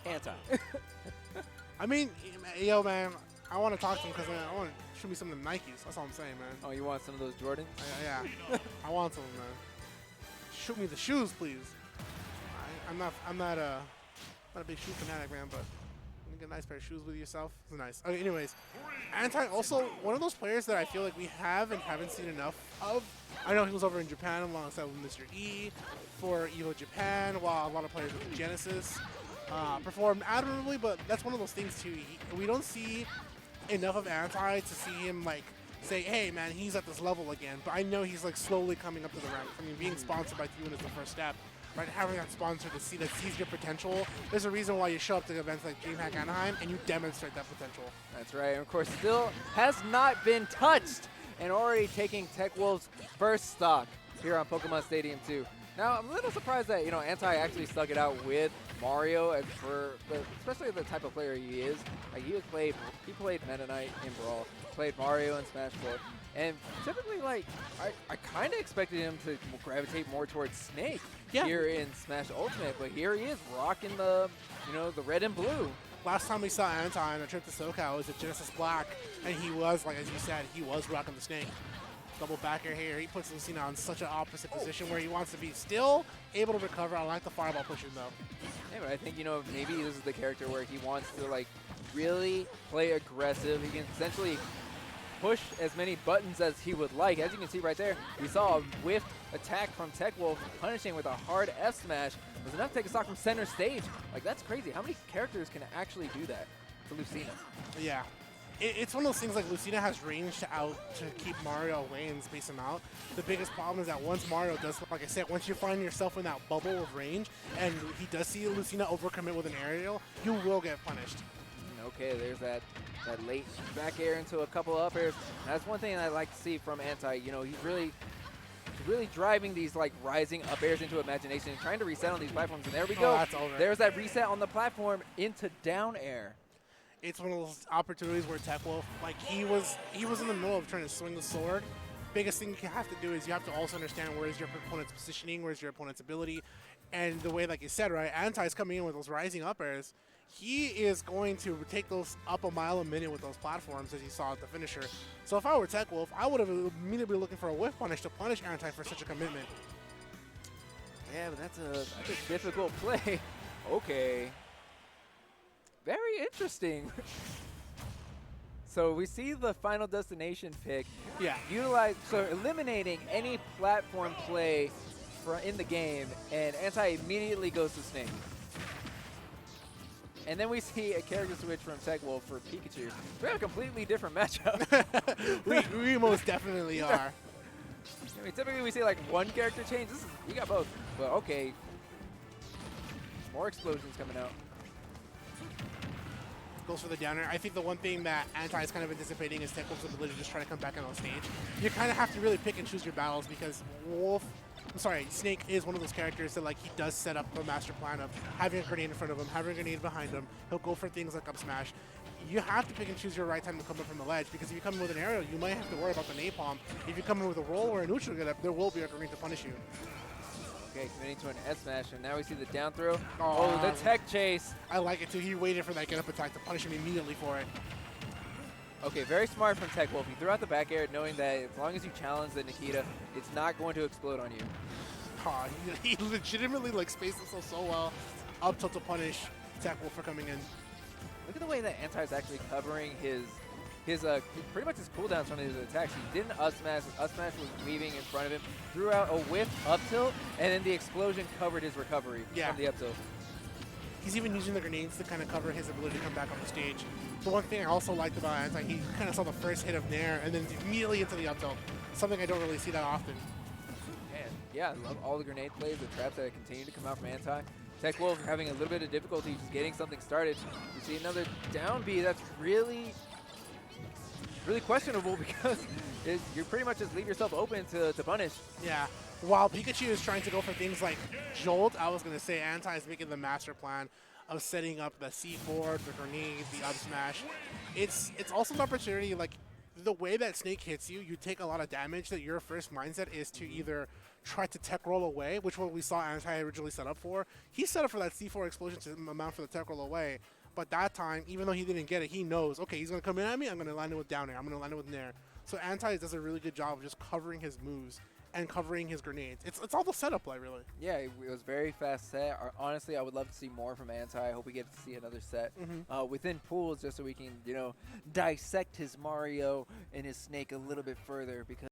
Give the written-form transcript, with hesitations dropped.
Anti. I mean, yo, man, I want to talk to him because I want to shoot me some of the Nikes. That's all I'm saying, man. Oh, you want some of those Jordans? Yeah, I want some, man. Shoot me the shoes, please. I'm not a big shoe fanatic, man, but you get a nice pair of shoes with yourself. It's nice. Okay, anyways, Anti also one of those players that I feel like we have and haven't seen enough of. I know he was over in Japan alongside with Mr. E for Evo Japan, while a lot of players with Genesis performed admirably, but that's one of those things too. We don't see enough of Anti to see him like say, hey man, he's at this level again. But I know he's like slowly coming up to the ranks. I mean, being sponsored by Tecwulf1 is the first step. Right, having that sponsor that sees your potential. There's a reason why you show up to events like Dreamhack Anaheim and you demonstrate that potential. That's right. And of course, still has not been touched, and already taking Tecwulf1's first stock here on Pokemon Stadium 2. Now, I'm a little surprised that Anti actually stuck it out with Mario, especially the type of player he is. Like he played Meta Knight in Brawl, played Mario in Smash 4. And typically, like, I kind of expected him to gravitate more towards Snake here in Smash Ultimate, but here he is rocking the red and blue. Last time we saw Anti on a trip to SoCal was at Genesis Black, and he was, like as you said, he was rocking the Snake. Double backer here. He puts Lucina on such an opposite position where he wants to be still able to recover. I like the fireball pushing though. Yeah, but I think, maybe this is the character where he wants to, like, really play aggressive. He can essentially push as many buttons as he would like. As you can see right there, we saw a whiffed attack from Tecwulf, punishing with a hard F smash. It was enough to take a stock from center stage. Like, that's crazy. How many characters can actually do that to Lucina? Yeah. It's one of those things like Lucina has range to keep Mario away and space him out. The biggest problem is that once Mario does, like I said, once you find yourself in that bubble of range and he does see Lucina overcommit with an aerial, you will get punished. Okay, there's that late back air into a couple of up airs. That's one thing I like to see from Anti. He's really driving these like rising up airs into imagination, trying to reset on these platforms. And there we go. That's over. There's that reset on the platform into down air. It's one of those opportunities where Tecwulf, like he was in the middle of trying to swing the sword. Biggest thing you have to do is you have to also understand where is your opponent's positioning, where's your opponent's ability, and the way, like you said, right, Anti's coming in with those rising up airs. He is going to take those up a mile a minute with those platforms, as you saw at the finisher. So if I were Tecwulf, I would have immediately been looking for a whiff punish to punish Anti for such a commitment. Yeah, but that's a difficult play. Okay. Very interesting. So we see the Final Destination pick. Yeah. Eliminating any platform play in the game, and Anti immediately goes to Snake. And then we see a character switch from Tecwulf for Pikachu. We have a completely different matchup. we most definitely are. I mean, typically we see like one character change. We got both. But okay. More explosions coming out. Goes for the downer. I think the one thing that Anti is kind of anticipating is Tecwulf's ability to just try to come back on stage. You kind of have to really pick and choose your battles because Snake is one of those characters that like he does set up a master plan of having a grenade in front of him, having a grenade behind him. He'll go for things like up smash. You have to pick and choose your right time to come up from the ledge because if you come in with an aerial, you might have to worry about the napalm. If you come in with a roll or a neutral get up, there will be a grenade to punish you. Okay, committing to an S smash, and now we see the down throw. Oh, the tech chase. I like it too. He waited for that get up attack to punish him immediately for it. Okay, very smart from Tecwulf. He threw out the back air knowing that as long as you challenge the Nikita, it's not going to explode on you. He legitimately like spaced himself so well up tilt to punish Tecwulf for coming in. Look at the way that Anti is actually covering his pretty much his cooldowns from his attacks. He didn't up smash. Up smash was weaving in front of him, threw out a whiff up tilt, and then the explosion covered his recovery from the up tilt. He's even using the grenades to kind of cover his ability to come back on the stage. The one thing I also liked about Anti, he kind of saw the first hit of Nair and then immediately into the up tilt. Something I don't really see that often. And yeah, I love all the grenade plays, the traps that continue to come out from Anti. Tecwulf having a little bit of difficulty just getting something started. You see another down B that's really questionable because you pretty much just leave yourself open to punish. Yeah. While Pikachu is trying to go for things like Jolt, I was going to say Anti is making the master plan of setting up the C4, the grenade, the up smash. It's also an opportunity, like the way that Snake hits you, you take a lot of damage that your first mindset is to either tried to tech roll away, which what we saw Anti originally set up for. He set up for that C4 explosion to amount for the tech roll away. But that time, even though he didn't get it, he knows, okay, he's going to come in at me, I'm going to land it with down air, I'm going to land it with nair. So Anti does a really good job of just covering his moves and covering his grenades. It's all the setup play, really. Yeah, it was very fast set. Honestly, I would love to see more from Anti. I hope we get to see another set within pools just so we can, you know, dissect his Mario and his Snake a little bit further because